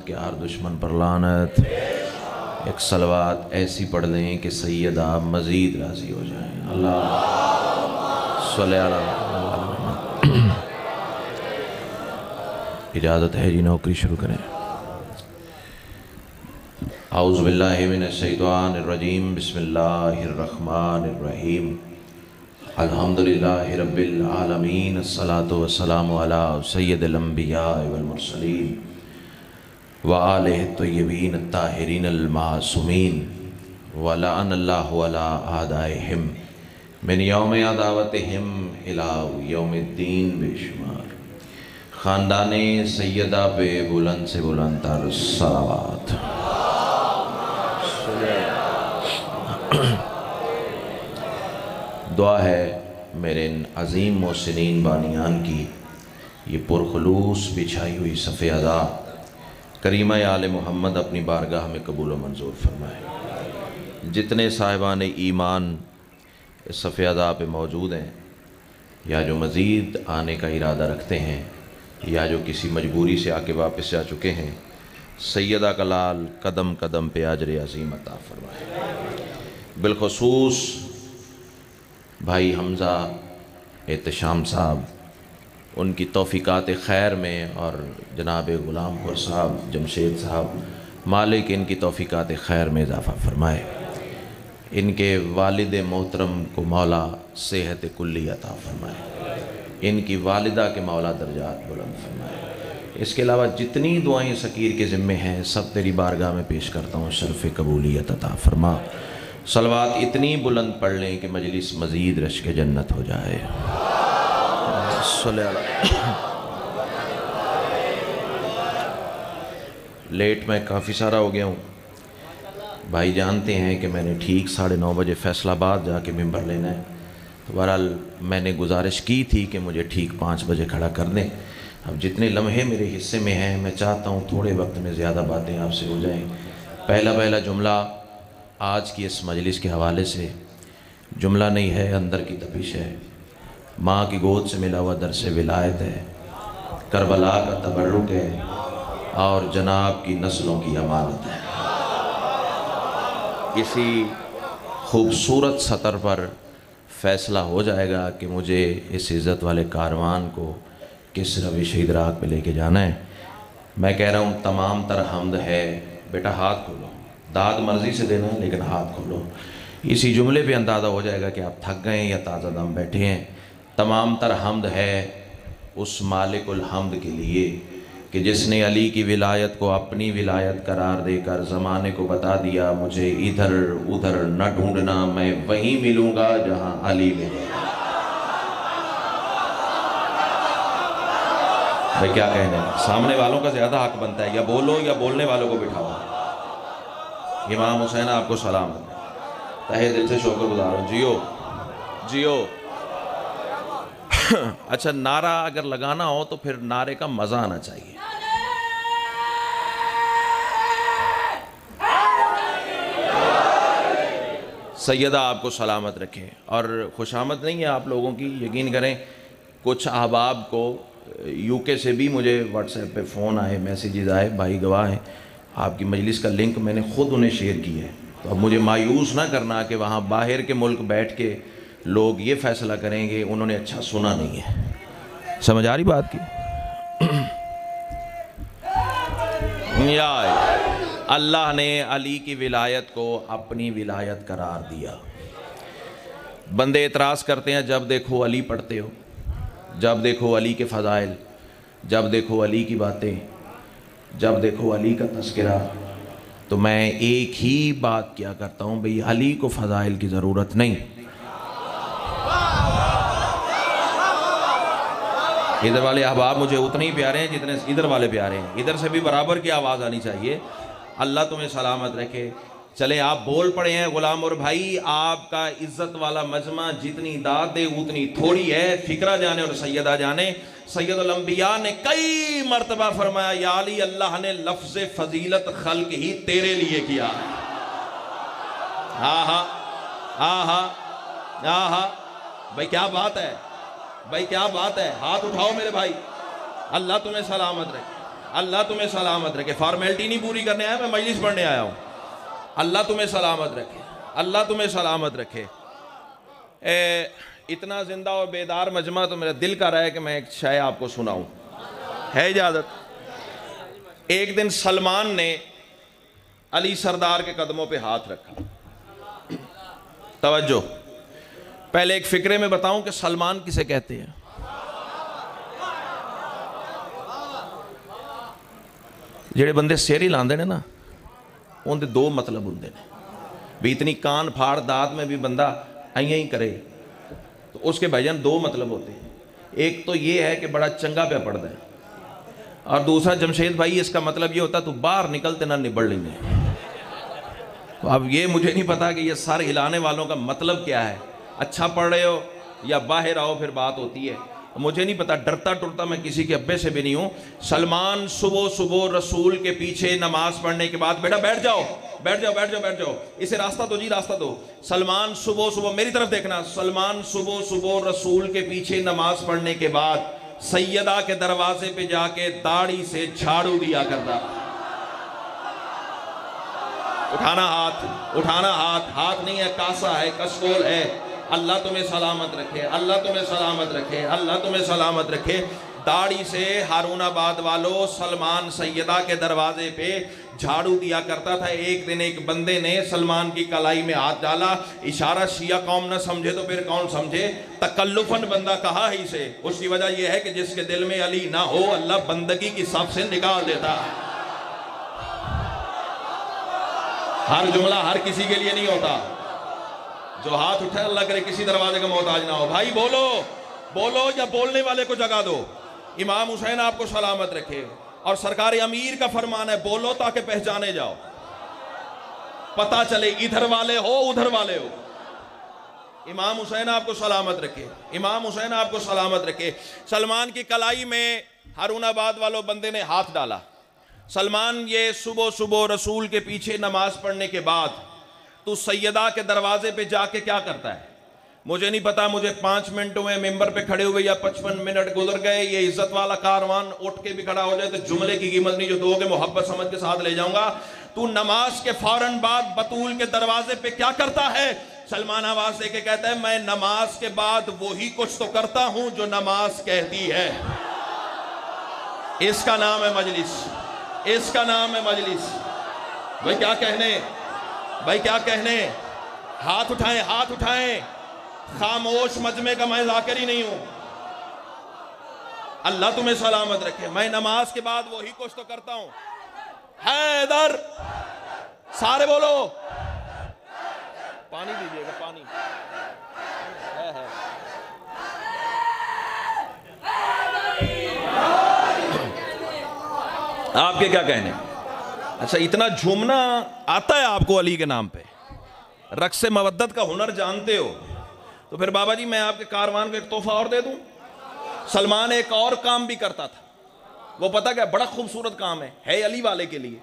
कि हर दुश्मन पर लानत। एक सलवात ऐसी पढ़ लें कि सैयदा मज़ीद राज़ी हो जाए। अल्लाह सल्ले अला इजाज़त है जी, नौकरी शुरू करें। औज़ु बिल्लाहि मिनश शैतानिर रजीम, बिस्मिल्लाहिर रहमानिर रहीम। अल्हम्दुलिल्लाहि रब्बिल आलमीन, अस्सलातु वस्सलामु अला सय्यिदिल अंबिया वल मुरसलीन व आलिहि तय्यबीन अत्ताहिरीन अल मासूमीन व लअनल्लाहु अला आदाइहिम मिन यौम अदावतिहिम इला यौमिद्दीन बेशुमार। ख़ानदाने सैयदा पे बुलंद से बुलंद तर सलावत। दुआ है मेरे इन अज़ीम मोहसिनीन बानियान की ये पुरखलूस बिछाई हुई सफ़े अज़ा करीमा आले मोहम्मद अपनी बारगाह में कबूल व मंजूर फरमाए। जितने साहिबान ईमान इस सफ़े अज़ा पे मौजूद हैं या जो मज़ीद आने का इरादा रखते हैं या जो किसी मजबूरी से आके वापस जा चुके हैं, सैयदा का लाल कदम कदम पे अजर अज़ीम अता फरमाए। बिलखसूस भाई हमज़ा एहतशाम साहब, उनकी तौफ़ीक़ात खैर में, और जनाब ग़ुलाम खुर साहब, जमशेद साहब, मालिक इनकी तौफ़ीक़ात खैर में इजाफ़ा फरमाए। इनके वालिद मोहतरम को मौला सेहत कुल्ली अता फरमाए। इनकी वालिदा के मौला दर्जात बुलंद फरमाए। इसके अलावा जितनी दुआएं सकीर के ज़िम्मे हैं सब तेरी बारगाह में पेश करता हूँ, शर्फ़ कबूलियत अता फरमा। सलवात इतनी बुलंद पढ़ लें कि मजलिस मज़ीद रश्क जन्नत हो जाए। लेट मैं काफ़ी सारा हो गया हूँ। भाई जानते हैं कि मैंने ठीक 9:30 बजे फैसलाबाद जाके मिंबर लेना है, तो बहरहाल मैंने गुजारिश की थी कि मुझे ठीक 5 बजे खड़ा कर दें। अब जितने लम्हे मेरे हिस्से में हैं, मैं चाहता हूँ थोड़े वक्त में ज़्यादा बातें आपसे हो जाएं। पहला जुमला आज की इस मजलिस के हवाले से जुमला नहीं है, अंदर की तपिश है। माँ की गोद से मिला हुआ दरस विलायत है, करबला का तबर्रुक है और जनाब की नस्लों की अमानत है। इसी खूबसूरत सतर पर फ़ैसला हो जाएगा कि मुझे इस इज़्ज़त वाले कारवान को किस रविश इदराक पे लेके जाना है। मैं कह रहा हूँ तमाम तर हम्द है। बेटा हाथ खोलो, दाद मर्ज़ी से देना लेकिन हाथ खोलो। इसी जुमले पे अंदाज़ा हो जाएगा कि आप थक गए हैं या ताज़ा दम बैठे हैं। तमाम तर हम्द है उस मालिकुल हम्द के लिए कि जिसने अली की विलायत को अपनी विलायत करार देकर ज़माने को बता दिया, मुझे इधर उधर न ढूंढना, मैं वहीं मिलूँगा जहाँ अली मिलेगा। भाई क्या कहने, सामने वालों का ज़्यादा हक बनता है, या बोलो या बोलने वालों को बिठाओ। इमाम हुसैन आपको सलाम, तहे दिल से शुक्रगुज़ार हूँ। जियो जियो। अच्छा, नारा अगर लगाना हो तो फिर नारे का मज़ा आना चाहिए। सैयदा आपको सलामत रखे। और खुशामद नहीं है आप लोगों की, यकीन करें कुछ अहबाब को यूके से भी मुझे व्हाट्सएप पे फ़ोन आए, मैसेजेस आए, भाई गवाह हैं, आपकी मजलिस का लिंक मैंने ख़ुद उन्हें शेयर किया है। तो अब मुझे मायूस ना करना कि वहाँ बाहर के मुल्क बैठ के लोग ये फ़ैसला करेंगे उन्होंने अच्छा सुना नहीं है। समझ आ रही बात की? या अल्लाह ने अली की विलायत को अपनी विलायत करार दिया। बंदे एतराज़ करते हैं, जब देखो अली पढ़ते हो, जब देखो अली के फ़ज़ाइल, जब देखो अली की बातें, जब देखो अली का तज़किरा। तो मैं एक ही बात क्या करता हूँ, भाई अली को फ़ज़ाइल की ज़रूरत नहीं। इधर वाले अहबाब मुझे उतने ही प्यारे हैं जितने इधर वाले प्यारे हैं। इधर से भी बराबर की आवाज़ आनी चाहिए। अल्लाह तुम्हें सलामत रखे। चले आप बोल पड़े हैं गुलाम और भाई, आपका इज्जत वाला मजमा जितनी दाद दे उतनी थोड़ी है। फिक्रा जाने और सैयदा जाने, सैयदुल अंबिया ने कई मरतबा फरमाया, या अली अल्लाह ने लफ्ज़ फजीलत खल्क ही तेरे लिए किया। हाँ हाँ हाँ हाँ हाँ हाँ, भाई क्या बात है, भाई क्या बात है। हाथ उठाओ मेरे भाई, अल्लाह तुम्हें सलामत रखे। अल्लाह तुम्हें सलामत रखे। फॉर्मेलिटी नहीं पूरी करने आया, मैं मजलिस पढ़ने आया हूँ। अल्लाह तुम्हें सलामत रखे, अल्लाह तुम्हें सलामत रखे। इतना जिंदा और बेदार मजमा तो मेरा दिल कर रहा है कि मैं एक शायर आपको सुनाऊं, है इजाज़त? एक दिन सलमान ने अली सरदार के कदमों पे हाथ रखा। तवज्जो, पहले एक फिक्रे में बताऊं कि सलमान किसे कहते हैं। जेड़े बंदे सिर ही लांदे ने ना, उनके दो मतलब होंगे ने भी। इतनी कान फाड़ दात में भी बंदा अइयां ही करे तो उसके भाईजान दो मतलब होते हैं। एक तो ये है कि बड़ा चंगा पे पड़ता है, और दूसरा जमशेद भाई इसका मतलब ये होता है तू बाहर निकलते ना निबड़ लेंगे। तो अब ये मुझे नहीं पता कि ये सर हिलाने वालों का मतलब क्या है। अच्छा पढ़ रहे हो या बाहर आओ फिर बात होती है, मुझे नहीं पता। डरता टुरता मैं किसी के अब्बे से भी नहीं हूँ। सलमान सुबह सुबह रसूल के पीछे नमाज पढ़ने के बाद, बेटा बैठ जाओ बैठ जाओ बैठ जाओ बैठ जाओ, इसे रास्ता दो जी रास्ता दो। सलमान सुबह सुबह, मेरी तरफ देखना, सलमान सुबह सुबह रसूल के पीछे नमाज पढ़ने के बाद सैयदा के दरवाजे पे जाके दाढ़ी से झाड़ू दिया करता। उठाना हाथ, उठाना हाथ, हाथ नहीं है कासा है, कस्तूल है। अल्लाह तुम्हें सलामत रखे, अल्लाह तुम्हें सलामत रखे, अल्लाह तुम्हें सलामत रखे। दाढ़ी से हारूनाबाद वालों सलमान सैयदा के दरवाजे पे झाड़ू दिया करता था। एक दिन एक बंदे ने सलमान की कलाई में हाथ डाला। इशारा शिया कौम न समझे तो फिर कौन समझे, तकल्लुफन बंदा कहा है इसे। उसकी वजह यह है कि जिसके दिल में अली ना हो, अल्लाह बंदगी की सब से निकाल देता। हर जुमला हर किसी के लिए नहीं होता। जो हाथ उठाए अल्लाह करे किसी दरवाजे का मोहताज ना हो। भाई बोलो बोलो या बोलने वाले को जगा दो। इमाम हुसैन आपको सलामत रखे। और सरकार अमीर का फरमान है, बोलो ताकि पहचाने जाओ, पता चले इधर वाले हो उधर वाले हो। इमाम हुसैन आपको सलामत रखे, इमाम हुसैन आपको सलामत रखे। सलमान की कलाई में हारूनाबाद वालों बंदे ने हाथ डाला। सलमान ये सुबह सुबह रसूल के पीछे नमाज पढ़ने के बाद तू सैयदा के दरवाजे पे जाके क्या करता है मुझे नहीं पता। मुझे 5 मिनट हुए मेंबर पे खड़े हुए या 55 मिनट गुजर गए। ये इज्जत वाला कारवान उठ के भी खड़ा हो जाए तो जुमले की कीमत नहीं जो दोगे मोहब्बत समझ के साथ ले जाऊंगा। तू नमाज के फौरन बाद बतूल के दरवाजे पे क्या करता है? सलमान आवाज देके कहता है, मैं नमाज के बाद वही कुछ तो करता हूं जो नमाज कहती है। इसका नाम है मजलिस, इसका नाम है मजलिस। भाई क्या कहने, भाई क्या कहने। हाथ उठाएं, हाथ उठाएं। खामोश मजमे का मैं जाकिर ही नहीं हूं। अल्लाह तुम्हें सलामत रखे। मैं नमाज के बाद वही कुछ तो करता हूं। हैदर, सारे बोलो, पानी दीजिएगा, पानी है। आपके क्या कहने? अच्छा, इतना झूमना आता है आपको अली के नाम पे, रक्स मवद्दत का हुनर जानते हो, तो फिर बाबा जी मैं आपके कारवान को एक तोहफा और दे दूं। सलमान एक और काम भी करता था, वो पता क्या, बड़ा खूबसूरत काम है अली वाले के लिए।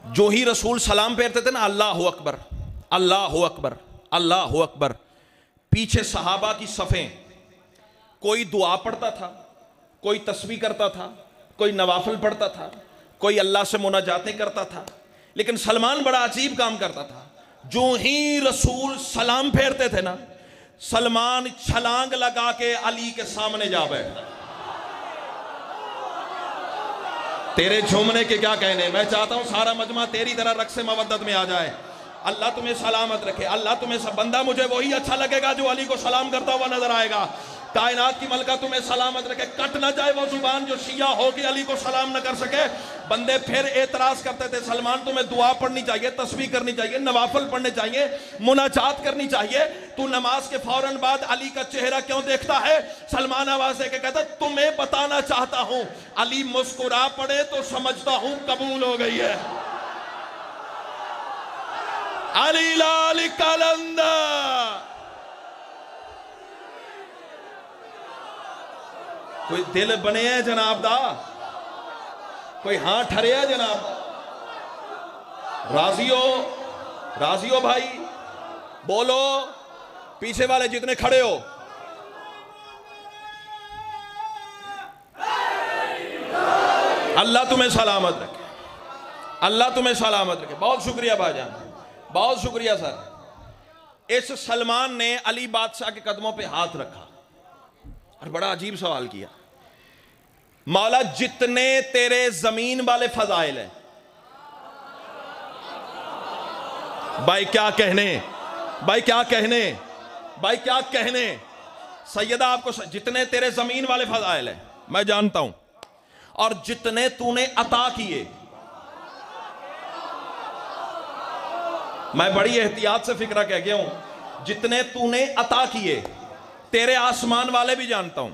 जो ही रसूल सलाम फेरते थे ना, अल्लाह अकबर अल्लाह अकबर अल्लाह अकबर, पीछे सहाबा की सफ़ें, कोई दुआ पढ़ता था, कोई तस्बीह करता था, कोई नवाफिल पढ़ता था, कोई अल्लाह से मुनाजातें करता था। लेकिन सलमान बड़ा अजीब काम करता था। जो ही रसूल सलाम फेरते थे ना, सलमान छलांग लगा के अली के सामने जा बैठता। तेरे झूमने के क्या कहने। मैं चाहता हूं सारा मजमा तेरी तरह रक्स मवद्दत में आ जाए। अल्लाह तुम्हें सलामत रखे, अल्लाह तुम्हें सब। बंदा मुझे वही अच्छा लगेगा जो अली को सलाम करता हुआ नजर आएगा। कायनात की मलका तुम्हें सलामत रखे। कट ना जाए वो जुबान जो शिया हो कि अली को सलाम न कर सके। बंदे फिर एतराज करते थे, सलमान तुम्हें दुआ पढ़नी चाहिए, तस्बीह करनी चाहिए, नवाफिल पढ़ने चाहिए, मुनाजात करनी चाहिए। तू नमाज के फौरन बाद अली का चेहरा क्यों देखता है? सलमान आवाज देके कहता, तुम्हें बताना चाहता हूं। अली मुस्कुरा पड़े तो समझता हूं कबूल हो गई है। अली लाल कलंदर। कोई दिल बने है जनाब दा, कोई हां ठरे है जनाब दा। राजियो भाई बोलो, पीछे वाले जितने खड़े हो। अल्लाह तुम्हें सलामत रखे, अल्लाह तुम्हें सलामत रखे। बहुत शुक्रिया भाईजान, बहुत शुक्रिया सर। इस सलमान ने अली बादशाह के कदमों पे हाथ रखा और बड़ा अजीब सवाल किया, मौला जितने तेरे जमीन वाले फजाइल हैं, भाई क्या कहने, भाई क्या कहने, भाई क्या कहने, सैयदा आपको जितने तेरे जमीन वाले फजाइल हैं मैं जानता हूं, और जितने तूने अता किए, मैं बड़ी एहतियात से फिक्रा कह गया हूं, जितने तूने अता किए तेरे आसमान वाले भी जानता हूं।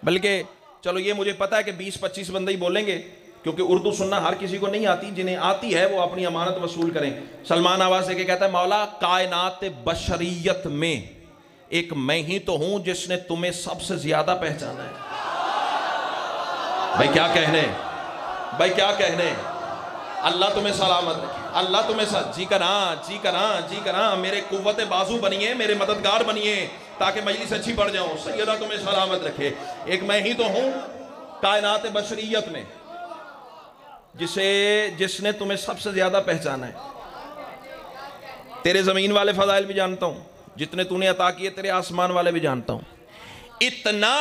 बल्कि चलो ये मुझे पता है कि 20-25 बंदे ही बोलेंगे, क्योंकि उर्दू सुनना हर किसी को नहीं आती, जिन्हें आती है वो अपनी अमानत वसूल करें। सलमान आवाज से कहता है, मौला कायनात बशरियत में एक मैं ही तो हूं जिसने तुम्हें सबसे ज्यादा पहचाना है। भाई क्या कहने, भाई क्या कहने, अल्लाह तुम्हें सलामत रखे, अल्लाह तुम्हें जी करा, जी करा, जी करा, मेरे कुव्वत बाजू बनिए, मेरे मददगार बनिए, ताकि मजलिस अच्छी बढ़ जाऊं। सैयदा तुम्हें सलामत रखे। एक मैं ही तो हूं कायनात बशरियत में जिसने तुम्हें सबसे ज्यादा पहचाना है। तेरे जमीन वाले फजाइल भी जानता हूं, जितने तूने अता किए तेरे आसमान वाले भी जानता हूं। इतना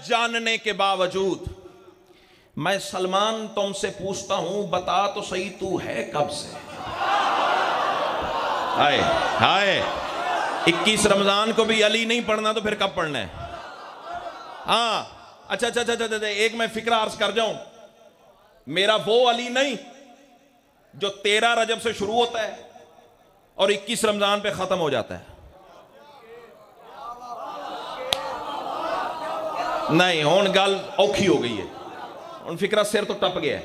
जानने के बावजूद मैं सलमान तुमसे पूछता हूं, बता तो सही तू है कब से? हाय हाय, 21 रमजान को भी अली नहीं पढ़ना तो फिर कब पढ़ना है? हाँ अच्छा अच्छा अच्छा अच्छा, एक मैं फिक्रा अर्ज कर जाऊं, मेरा वो अली नहीं जो 13 रजब से शुरू होता है और 21 रमजान पे खत्म हो जाता है। नहीं, हुन गल औखी हो गई है, हुन फिक्रा सिर तो टप गया है।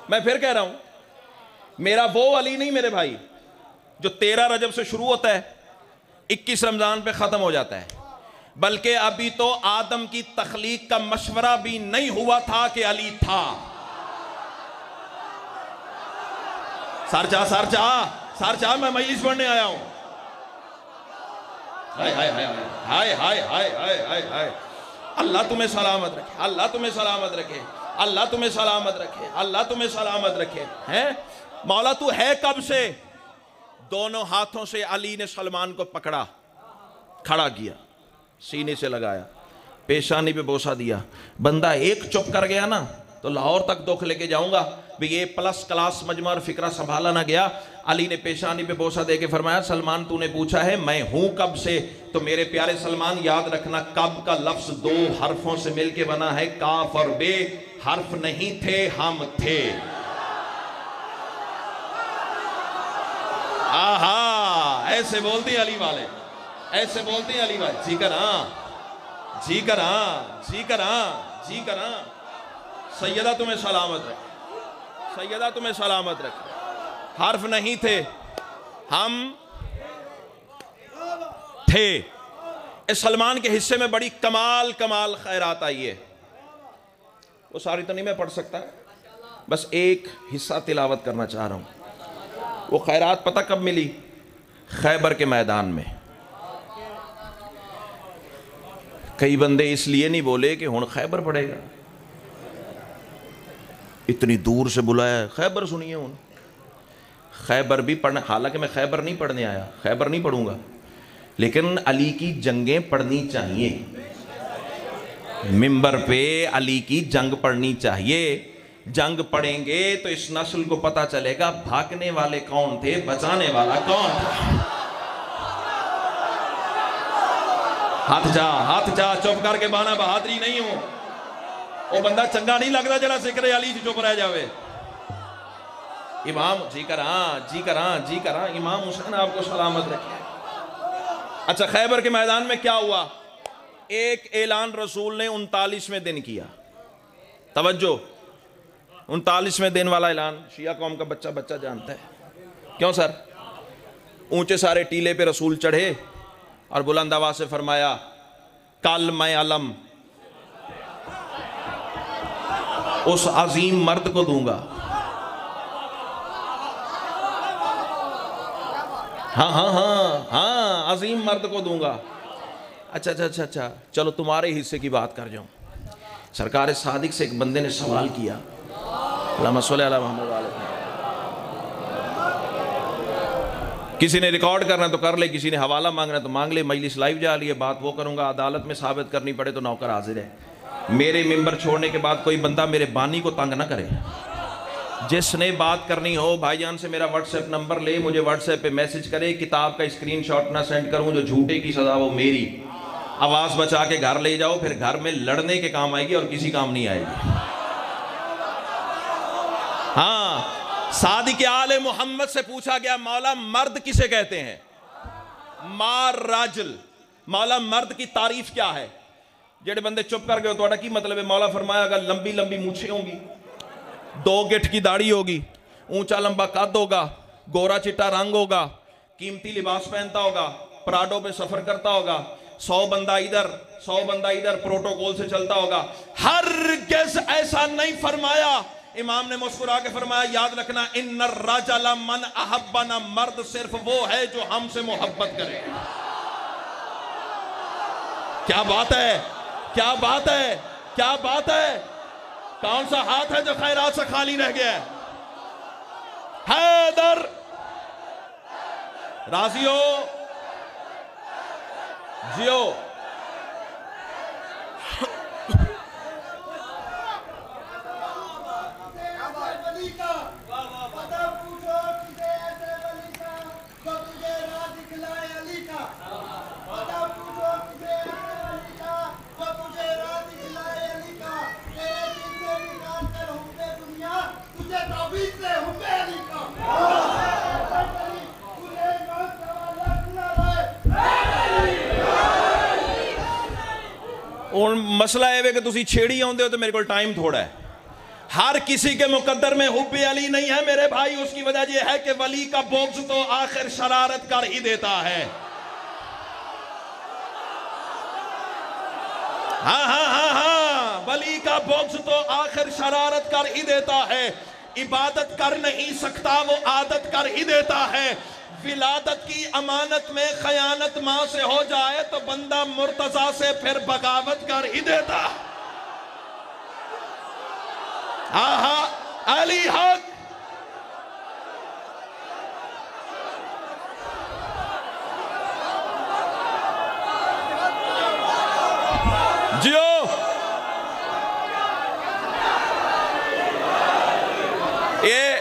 मैं फिर कह रहा हूं, मेरा वो अली नहीं मेरे भाई जो 13 रजब से शुरू होता है 21 रमजान पे खत्म हो जाता है, बल्कि अभी तो आदम की तख्लीक का मशवरा भी नहीं हुआ था कि अली था। सर चाह मैं मजलिस पढ़ने आया हूं। हाय हाय हाय हाय हाय हाय हाय हाय हाय, अल्लाह तुम्हें सलामत रखे, अल्लाह तुम्हें सलामत रखे, अल्लाह तुम्हें सलामत रखे, अल्लाह तुम्हें सलामत रखे। हैं मौला तू है कब से? दोनों हाथों से अली ने सलमान को पकड़ा, खड़ा किया, सीने से लगाया, पेशानी पे बोसा दिया। बंदा एक चुप कर गया ना तो लाहौर तक दुख लेके जाऊंगा भी ये प्लस क्लास मजमा और फिक्रा संभाला ना गया। अली ने पेशानी पे बोसा दे के फरमाया, सलमान तूने पूछा है मैं हूं कब से, तो मेरे प्यारे सलमान याद रखना कब का लफ्ज 2 हरफों से मिलके बना है, काफ और बे। हर्फ नहीं थे, हम थे। आहा, ऐसे बोलते हैं अली वाले, ऐसे बोलते हैं अली वाले। जी करा, जी करा, जी करा, जी करा। सैयदा तुम्हें सलामत रखे, सैयदा तुम्हें सलामत रखे। हर्फ नहीं थे, हम थे। इस सलमान के हिस्से में बड़ी कमाल कमाल खैरात आई है, वो सारी तो नहीं मैं पढ़ सकता, बस एक हिस्सा तिलावत करना चाह रहा हूं। वो खैरात पता कब मिली? खैबर के मैदान में। कई बंदे इसलिए नहीं बोले कि हुण खैबर पड़ेगा, इतनी दूर से बुलाया, खैबर सुनिए। हुण खैबर भी पढ़ना, हालांकि मैं खैबर नहीं पढ़ने आया, खैबर नहीं पढ़ूंगा, लेकिन अली की जंगें पढ़नी चाहिए। मिंबर पे अली की जंग पढ़नी चाहिए। जंग पढ़ेंगे तो इस नस्ल को पता चलेगा भागने वाले कौन थे, बचाने वाला कौन था। हाथ जा चुप करके बाना बहादरी नहीं हो, वो बंदा चंगा नहीं लगता जरा जिक्र अली चुप रह जावे। इमाम जी करा, जी करा, जी करा, इमाम हुसैन आपको सलामत रखे। अच्छा, खैबर के मैदान में क्या हुआ? एक ऐलान रसूल ने 39वें दिन किया। तवज्जो, 39वें दिन वाला ऐलान शिया कौम का बच्चा बच्चा जानता है। क्यों सर? ऊंचे सारे टीले पे रसूल चढ़े और बुलंद आवाज से फरमाया, कल मैं अलम उस अजीम मर्द को दूंगा। हाँ हाँ हाँ हाँ, अजीम मर्द को दूंगा। अच्छा अच्छा अच्छा अच्छा, चलो तुम्हारे हिस्से की बात कर जाऊं। सरकार सादिक से एक बंदे ने सवाल किया, अल्लाहुम्मा सल्ली अला मुहम्मद व आले। किसी ने रिकॉर्ड करना तो कर ले, किसी ने हवाला मांगना तो मांग ले, मजलिस लाइव जा रही है, बात वो करूंगा, अदालत में साबित करनी पड़े तो नौकर हाजिर है। मेरे मिंबर छोड़ने के बाद कोई बंदा मेरे बानी को तंग ना करे। जिसने बात करनी हो भाईजान से मेरा व्हाट्सएप नंबर ले, मुझे व्हाट्सएप पे मैसेज करे, किताब का स्क्रीनशॉट ना सेंड करूं, जो झूठे की सजा वो मेरी, आवाज बचा के घर ले जाओ, फिर घर में लड़ने के काम आएगी और किसी काम नहीं आएगी। हाँ, सादिक आले मोहम्मद से पूछा गया, मौला मर्द किसे कहते हैं? मार राजल, मौला मर्द की तारीफ क्या है? जेड़े बंदे चुप कर गए तो की मतलब है? मौला फरमाया, अगर लंबी लंबी मूछें होंगी, 2 गिठ की दाढ़ी होगी, ऊंचा लंबा कद होगा, गोरा चिट्टा रंग होगा, कीमती लिबास पहनता होगा, प्राडो पे सफर करता होगा, 100 बंदा इधर 100 बंदा इधर प्रोटोकॉल से चलता होगा। हरगिज़ ऐसा नहीं फरमाया। इमाम ने मुस्कुरा के फरमाया, याद रखना, इन्नर राजला मन अहब्बना, मर्द सिर्फ वो है जो हमसे मोहब्बत करे। क्या बात है, क्या बात है, क्या बात है। कौन सा हाथ है जो खैरात से खाली रह गया है? हैदर, राजी हो, जियो। और मसला है कि तुसी छेड़ी आते हो तो मेरे को टाइम थोड़ा है। हर किसी के मुकद्दर में हुब्बे अली नहीं है मेरे भाई। उसकी वजह यह है कि वली का बोक्स तो आखिर शरारत कर ही देता है। हाँ हाँ हाँ हाँ, वली का बोक्स तो आखिर शरारत कर ही देता है। इबादत कर नहीं सकता, वो आदत कर ही देता है। विलादत की अमानत में खयानत मां से हो जाए तो बंदा मुर्तजा से फिर बगावत कर ही देता। आहा, अली हक। जियो।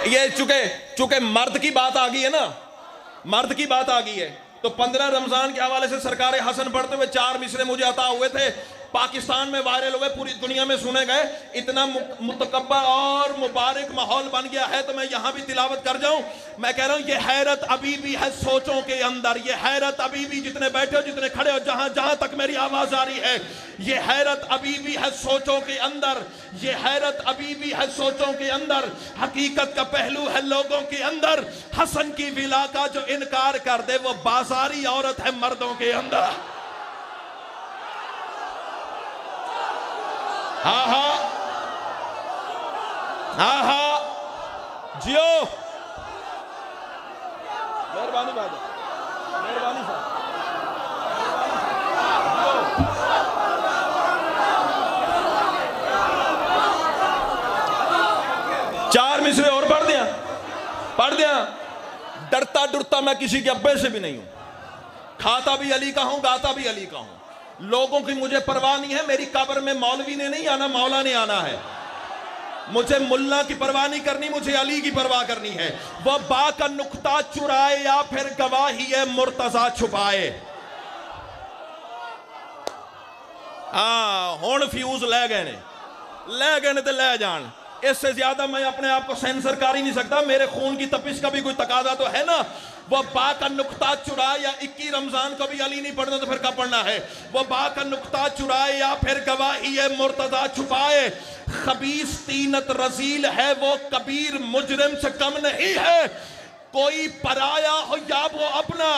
ये चूंकि मर्द की बात आ गई है ना, मर्द की बात आ गई है, तो 15 रमजान के हवाले से सरकार हसन पढ़ते हुए 4 मिसरे मुझे अता हुए थे, पाकिस्तान में वायरल हुए, पूरी दुनिया में सुने गए। इतना मुतकब्बर और मुबारक माहौल बन गया है तो मैं यहां भी तिलावत कर जाऊं। मैं कह रहा हूं, ये हैरत अभी भी है सोचों के अंदर। ये हैरत अभी भी, जितने बैठे हो, जितने खड़े हो, जहां जहां तक मेरी आवाज आ रही है, ये हैरत अभी भी है सोचों के अंदर। ये हैरत अभी भी है सोचों के अंदर। हकीकत का पहलू है लोगों के अंदर। हसन की विला का जो इनकार कर दे वो बाजारी औरत है मर्दों के अंदर। हाँ हाँ हाँ हाँ, जियो। मेहरबानी बात, मेहरबानी साहब। 4 मिसरे और पढ़ दिया, पढ़ दिया। डरता डरता मैं किसी के अब्बे से भी नहीं हूं, खाता भी अली का हूं, गाता भी अली का हूं। लोगों की मुझे परवाह नहीं है। मेरी कब्र में मौलवी ने नहीं आना, मौला ने आना है। मुझे मुल्ला की परवाह नहीं करनी, मुझे अली की परवाह करनी है। वह बा का नुक्ता चुराए या फिर गवाही है मुर्तजा छुपाए। हाँ, हुण फ्यूज ले गए ने, ले गए ने तो ले जान। इससे ज्यादा मैं अपने आप को सेंसर कर ही नहीं सकता। मेरे खून की तपिश का भी कोई तकाजा तो है ना। वो बा का नुक्ता चुराए, या 21 रमजान को भी अली नहीं पढ़ना तो फिर कब पढ़ना है? वो बा का नुक्ता चुराए या फिर गवाही है मुर्तजा छुपाए। खबीस तीनत रजील है, वो कबीर मुजरिम से कम नहीं है। कोई पराया हो या वो अपना,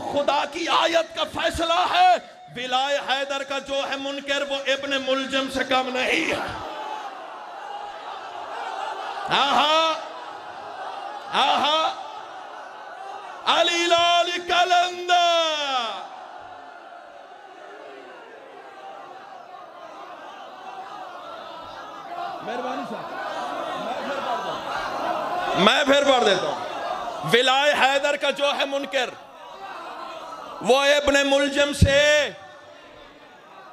खुदा की आयत का फैसला है। विलाय हैदर का जो है मुनकर, वो इब्ने मुलजिम से कम नहीं है। आहा आहा, अली लाल कलंदर। मैं फिर पढ़ देता हूं। विलाय हैदर का जो है मुनकर वो इब्ने मुलजम से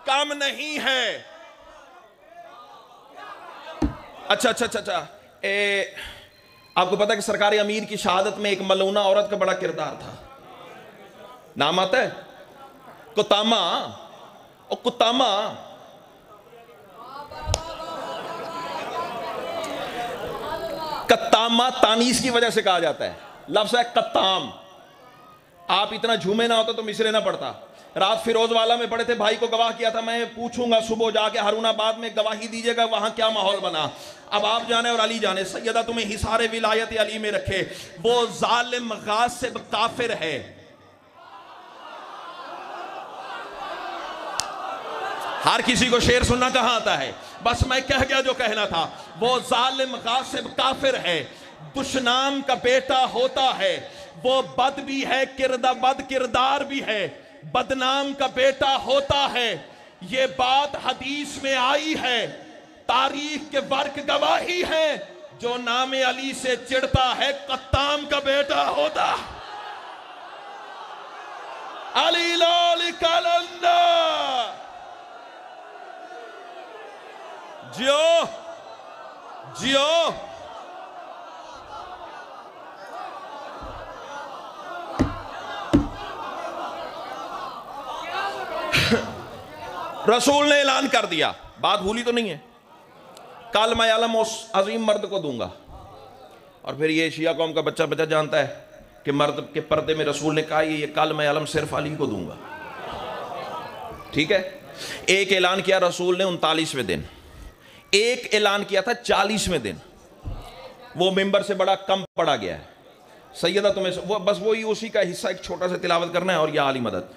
कम नहीं है। अच्छा अच्छा अच्छा अच्छा, आपको पता है कि सरकारी अमीर की शहादत में एक मलूना औरत का बड़ा किरदार था। नाम आता है कुतामा। और कुतामा कत्तामा तानीस की वजह से कहा जाता है। लफ्ज़ है कत्ताम। आप इतना झूमे ना होता तो मिसरे ना पड़ता। रात फिरोजवाला में पड़े थे, भाई को गवाह किया था, मैं पूछूंगा सुबह जाके हारूनाबाद में गवाही दीजिएगा वहां क्या माहौल बना। अब आप जाने और अली जाने, सैयदा तुम्हें हिसारे विलायत अली में रखे। वो जालिम गासिब काफिर है। हर किसी को शेर सुनना कहां आता है, बस मैं कह गया जो कहना था। वो जालिम गासिब काफिर है, दुश्मन का बेटा होता है। वो बद भी है, बद किरदार भी है, बदनाम का बेटा होता है। ये बात हदीस में आई है, तारीख के वर्क गवाही है। जो नाम अली से चिढ़ता है कत्ताम का बेटा होता। अली लाल कलंदर जियो जियो। रसूल ने ऐलान कर दिया, बात भूली तो नहीं है, कल मैं आलम उस अजीम मर्द को दूंगा। और फिर ये शिया कौम का बच्चा बच्चा जानता है कि मर्द के पर्दे में रसूल ने कहा ये कल मैं आलम सिर्फ अली को दूंगा। ठीक है, एक ऐलान किया रसूल ने 39वें दिन, एक ऐलान किया था 40वें दिन। वो मिंबर से बड़ा कम पड़ा गया है। सैयदा तुम्हें वो बस वही उसी का हिस्सा एक छोटा सा तिलावत करना है और या अली मदद।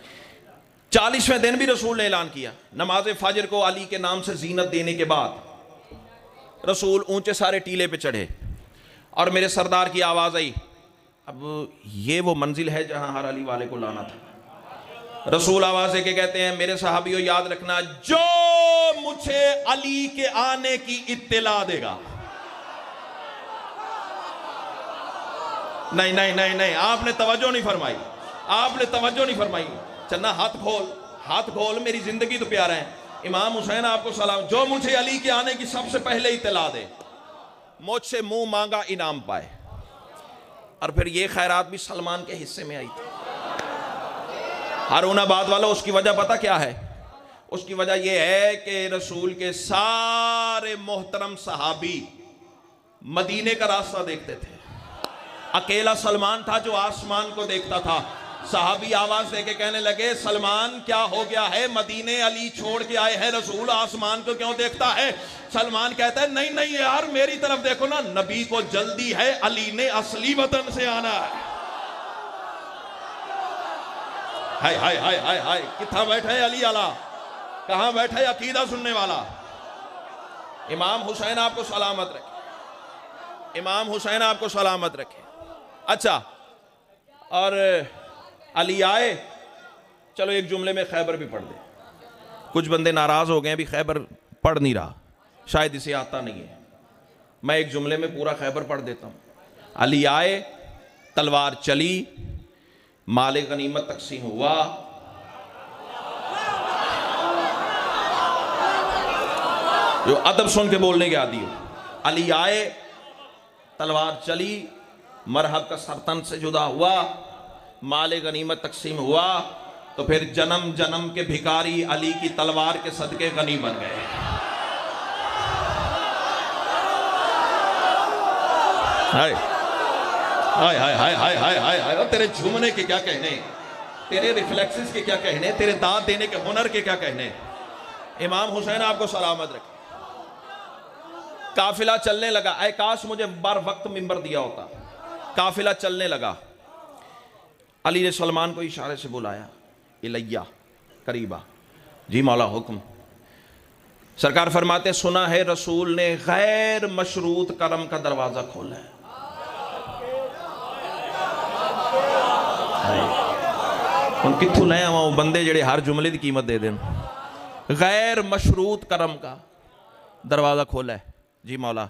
40वें दिन भी रसूल ने ऐलान किया। नमाज फजर को अली के नाम से जीनत देने के बाद रसूल ऊंचे सारे टीले पे चढ़े और मेरे सरदार की आवाज आई। अब ये वो मंजिल है जहां हर अली वाले को लाना था। रसूल आवाज के कहते हैं, मेरे सहाबियों याद रखना, जो मुझे अली के आने की इत्तला देगा। नहीं नहीं नहीं नहीं, आपने तवज्जो नहीं फरमाई, आपने तवज्जो नहीं फरमाई। चलना हाथ खोल, मेरी जिंदगी तो प्यारा है। इमाम हुसैन आपको सलाम, जो मुझे अली के आने की सबसे पहले इत्तला दे, मुझसे मुंह मांगा इनाम पाए। और फिर ये खैरात भी सलमान के हिस्से में आई थी। हारूनाबाद वाला, उसकी वजह पता क्या है? उसकी वजह यह है कि रसूल के सारे मोहतरम सहाबी मदीने का रास्ता देखते थे। अकेला सलमान था जो आसमान को देखता था। सहाबी आवाज देके कहने लगे, सलमान क्या हो गया है? मदीने अली छोड़ के आए हैं, रसूल आसमान को क्यों देखता है? सलमान कहता है, नहीं नहीं यार, मेरी तरफ देखो ना, नबी को जल्दी है, अली ने असली वतन से आना है। हाय हाय हाय हाय हाय, कितना बैठे अली आला, कहां बैठे अकीदा सुनने वाला। इमाम हुसैन आपको सलामत रखे, इमाम हुसैन आपको सलामत रखे। अच्छा, और अली आए, चलो एक जुमले में खैबर भी पढ़ दे। कुछ बंदे नाराज हो गए, अभी खैबर पढ़ नहीं रहा, शायद इसे आता नहीं है। मैं एक जुमले में पूरा खैबर पढ़ देता हूं। अली आए, तलवार चली, माले गनीमत तकसीम हुआ, जो अदब सुन के बोलने के आदि हो। अली आए, तलवार चली, मरहब का सरतन से जुदा हुआ, माले गनीमत तकसीम हुआ, तो फिर जन्म जन्म के भिखारी अली की तलवार के सदके गनी बन गए। हाय हाय हाय हाय हाय हाय हाय हाय, तेरे झूमने के क्या कहने, तेरे रिफ्लेक्सेस के क्या कहने, तेरे दांत देने के हुनर के क्या कहने। इमाम हुसैन आपको सलामत रखे। काफिला चलने लगा। ऐ काश मुझे बार वक्त मिंबर दिया होता। काफिला चलने लगा। अली ने सलमान को इशारे से बुलाया, इलैया, करीबा। जी मौला हुक्म। सरकार फरमाते, सुना है रसूल ने गैर मशरूत करम का दरवाजा खोला है। हम कित्थों ले आवा वो बंदे जेड़े हर जुमले की कीमत दे देन। गैर मशरूत करम का दरवाजा खोला है। जी मौला।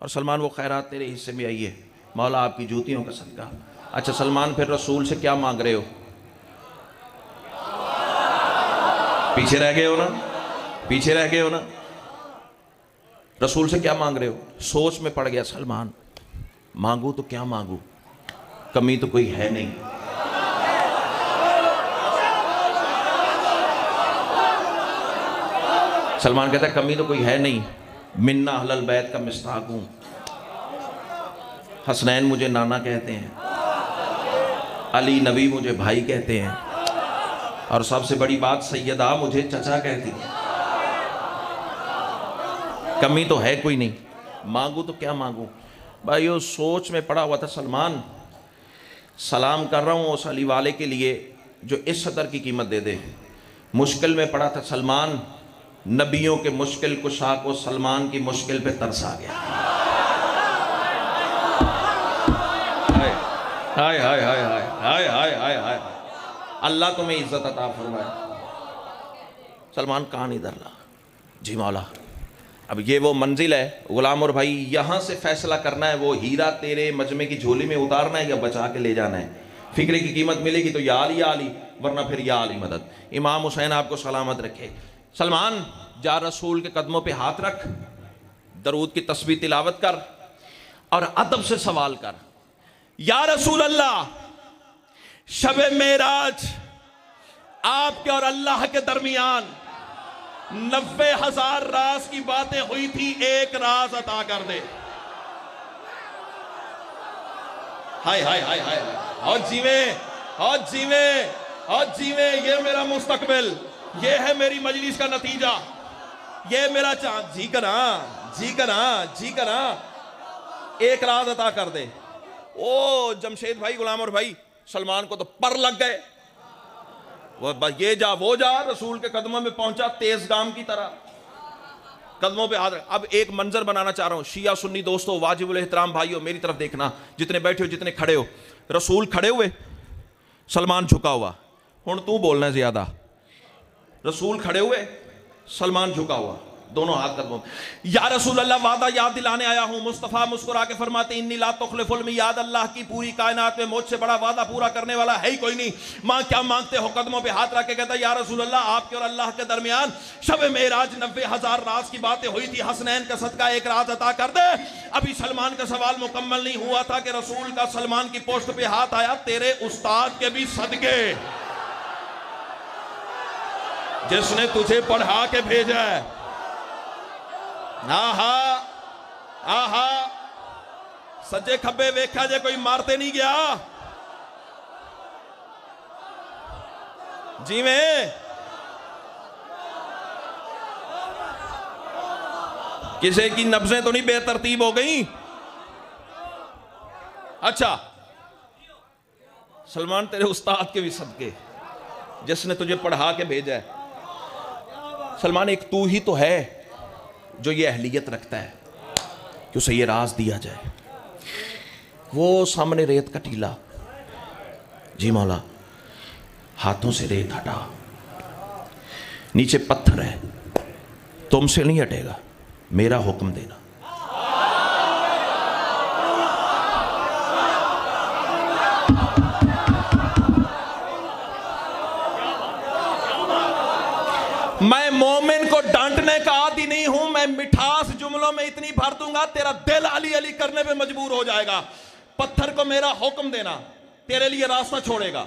और सलमान, वो खैरात तेरे हिस्से में आई है, मौला आपकी जूतियों का सदका। अच्छा सलमान, फिर रसूल से क्या मांग रहे हो? पीछे रह गए हो ना, पीछे रह गए हो ना। रसूल से क्या मांग रहे हो? सोच में पड़ गया सलमान, मांगू तो क्या मांगू, कमी तो कोई है नहीं। सलमान कहता है कमी तो कोई है नहीं, मिन्ना अहलल बैत का मिस्ताक हूं, हसनैन मुझे नाना कहते हैं, अली नबी मुझे भाई कहते हैं, और सबसे बड़ी बात सैयदा मुझे चचा कहती है। कमी तो है कोई नहीं, मांगू तो क्या मांगू। भाई वो सोच में पड़ा हुआ था सलमान। सलाम कर रहा हूँ उस अली वाले के लिए जो इस सदर की कीमत दे दे। मुश्किल में पड़ा था सलमान, नबियों के मुश्किल कुशा को सलमान की मुश्किल पे तरस आ गया। हाय हाय हाय हाय हाय हाय हाय हाय, अल्लाह तुम्हें इज्जत अता फरमाए। सलमान कहाँ नहीं डर रहा। जी मौला, अब ये वो मंजिल है गुलाम और भाई, यहाँ से फैसला करना है वो हीरा तेरे मजमे की झोली में उतारना है या बचा के ले जाना है। फिक्रे की कीमत मिलेगी तो या अली, वरना फिर या अली मदद। इमाम हुसैन आपको सलामत रखे। सलमान जा रसूल के कदमों पे हाथ रख, दरूद की तस्बीह तिलावत कर और अदब से सवाल कर। या रसूल अल्लाह, शबे मेराज आपके और अल्लाह के दरमियान 90,000 राज की बातें हुई थी, एक राज अता कर दे। हाय हाय हाय हाय, और जीवे और जीवे और जीवे, ये मेरा मुस्तकबिल, ये है मेरी मजलिस का नतीजा, ये मेरा चांद। जी करा जी करा जी करा, एक राज अता कर दे। ओ जमशेद भाई, गुलाम और भाई, सलमान को तो पर लग गए। वो बस ये जा वो जा, रसूल के कदमों में पहुंचा तेज गाम की तरह, कदमों पे हाथ। अब एक मंजर बनाना चाह रहा हूं, शिया सुन्नी दोस्तों, वाजिबुल एहतराम भाइयों, मेरी तरफ देखना, जितने बैठे हो जितने खड़े हो। रसूल खड़े हुए, सलमान झुका हुआ। हुण तू बोलना है ज्यादा। रसूल खड़े हुए, सलमान झुका हुआ, दोनों हाथ कदमों। या रसूल अल्लाह, वादा याद दिलाने आया हूं। मुस्तफ़ा मुस्कुरा के फरमाते, इन्नी ला तुखलिफुल मियाद, अल्लाह की पूरी कायनात में मुझसे बड़ा वादा पूरा करने वाला है ही कोई नहीं। मां क्या मांगते हो? कदमों पे हाथ रख के कहता, या रसूल अल्लाह, आपके और अल्लाह के दरमियान शब मेराज 90,000 राज की बातें हुई थी, हसनैन का सदका एक राज अता कर दे। अभी सलमान का सवाल मुकम्मल नहीं हुआ था कि रसूल का सलमान की पोस्ट पे हाथ आया, तेरे उस्ताद के भी सदके, जिसने तुझे पढ़ा के भेजा है। आहा आहा, सज्जे खब्बे वेखा जे कोई मारते नहीं गया। जी में किसी की नब्जें तो नहीं बेतरतीब हो गई? अच्छा सलमान, तेरे उस्ताद के भी सदके, जिसने तुझे पढ़ा के भेजा है। सलमान, एक तू ही तो है जो ये अहलियत रखता है कि उसे ये राज दिया जाए। वो सामने रेत का टीला, जी मौला, हाथों से रेत हटा, नीचे पत्थर है, तुमसे नहीं हटेगा, मेरा हुक्म देना। मैं मोमिन को डांटने का आदी नहीं हूं, मैं मिठास जुमलों में इतनी भर दूंगा तेरा दिल अली अली करने पे मजबूर हो जाएगा। पत्थर को मेरा हुक्म देना, तेरे लिए रास्ता छोड़ेगा।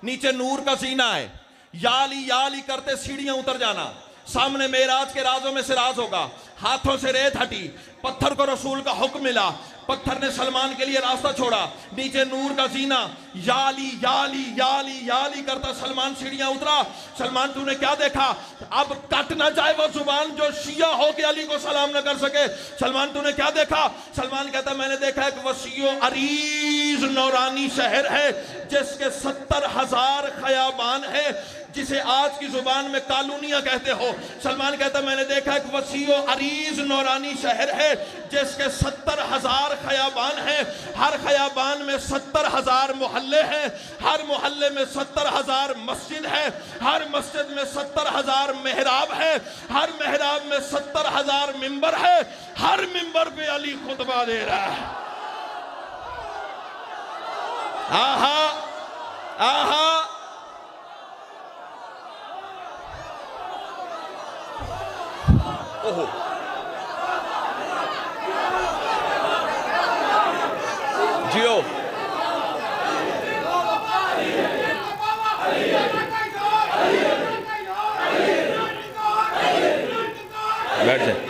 नीचे नूर का सीना है, या अली करते सीढ़ियां उतर जाना। सामने मेराज के राजों में से राज होगा। हाथों से रेत हटी, पत्थर को रसूल का हुक्म मिला, पत्थर ने सलमान के लिए रास्ता छोड़ा। नीचे नूर का जीना, या अली करता सलमान सीढ़ियां उतरा। सलमान, तूने क्या देखा? अब कट ना जाए वो जुबान जो शिया हो के अली को सलाम न कर सके। सलमान, तूने क्या देखा? सलमान कहता, मैंने देखा एक वसीओ अरीज नौरानी शहर है जिसके 70,000 खयाबान है, जिसे आज की जुबान में कालूनिया कहते हो। सलमान कहता, मैंने देखा एक वसीओ अरीज नौरानी शहर है जिसके 70,000 खयाबान है। हर खयाबान में 70,000 मोहल्ले हैं, हर मोहल्ले में 70,000 मस्जिद है, हर मस्जिद में 70,000 मेहराब है, हर मेहराब में 70,000 मिंबर है, हर मिंबर पे अली खुतबा दे रहा है। आहा आहा ओहो जियो बैठ जाए।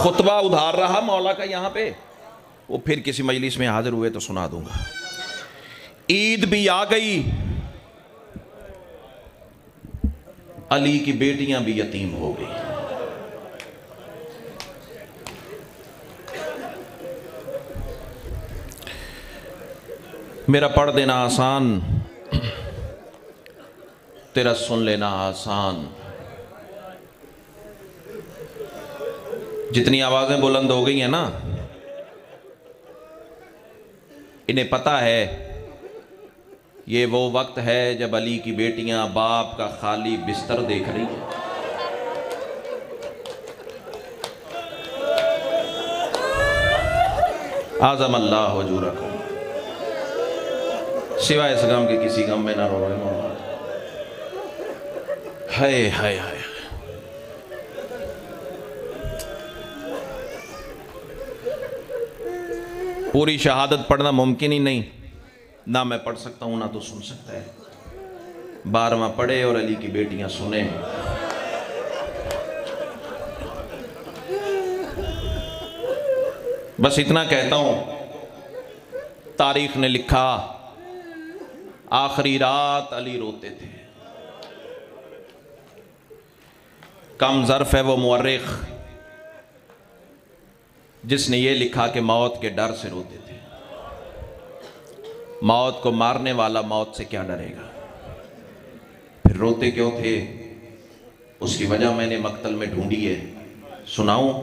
खुतबा उधार रहा मौला का यहाँ पे, वो फिर किसी मजलिस में हाजिर हुए तो सुना दूंगा। ईद भी आ गई, अली की बेटियां भी यतीम हो गई। मेरा पढ़ देना आसान, तेरा सुन लेना आसान। जितनी आवाजें बुलंद हो गई हैं ना, इन्हें पता है ये वो वक्त है जब अली की बेटियां बाप का खाली बिस्तर देख रही हैं। आज़म अल्लाह हुजूरकुम, सिवाय इस गम के किसी गम में ना रो रहे मौला। हाय हाय हाय, पूरी शहादत पढ़ना मुमकिन ही नहीं, ना मैं पढ़ सकता हूँ ना तो सुन सकता है। 12वां पढ़े और अली की बेटियां सुने। बस इतना कहता हूं, तारीख ने लिखा आखिरी रात अली रोते थे। कम ज़र्फ है वो मुअर्रिख जिसने ये लिखा कि मौत के डर से रोते थे। मौत को मारने वाला मौत से क्या डरेगा, फिर रोते क्यों थे? उसकी वजह मैंने मक्तल में ढूंढी है, सुनाऊं?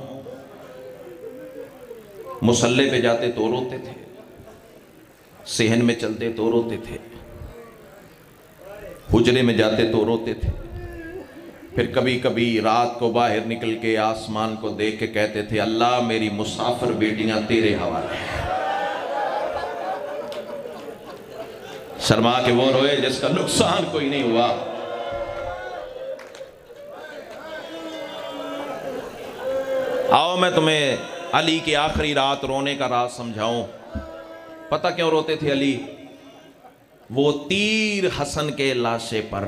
मुसल्ले पे जाते तो रोते थे, सेहन में चलते तो रोते थे, हुजरे में जाते तो रोते थे, फिर कभी कभी रात को बाहर निकल के आसमान को देख के कहते थे, अल्लाह मेरी मुसाफिर बेटियां तेरे हवाले। शर्मा के वो रोए जिसका नुकसान कोई नहीं हुआ। आओ मैं तुम्हें अली की आखिरी रात रोने का राज समझाऊं। पता क्यों रोते थे अली? वो तीर हसन के लाशे पर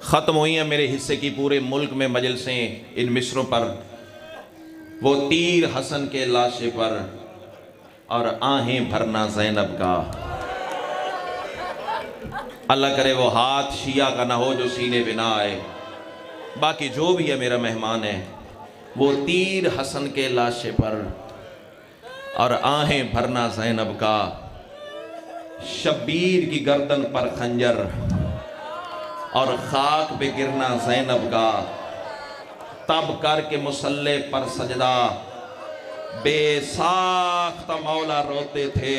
खत्म हुई है मेरे हिस्से की पूरे मुल्क में मजलिसें इन मिसरों पर। वो तीर हसन के लाशे पर और आहें भरना ज़ैनब का। अल्लाह करे वो हाथ शिया का ना हो जो सीने पे ना आए। बाकी जो भी है मेरा मेहमान है। वो तीर हसन के लाशे पर और आहें भरना ज़ैनब का। शब्बीर की गर्दन पर खंजर और खाक पे गिरना ज़ैनब का। तब करके मुसल्ले पर सजदा बेसाख्ता मौला रोते थे।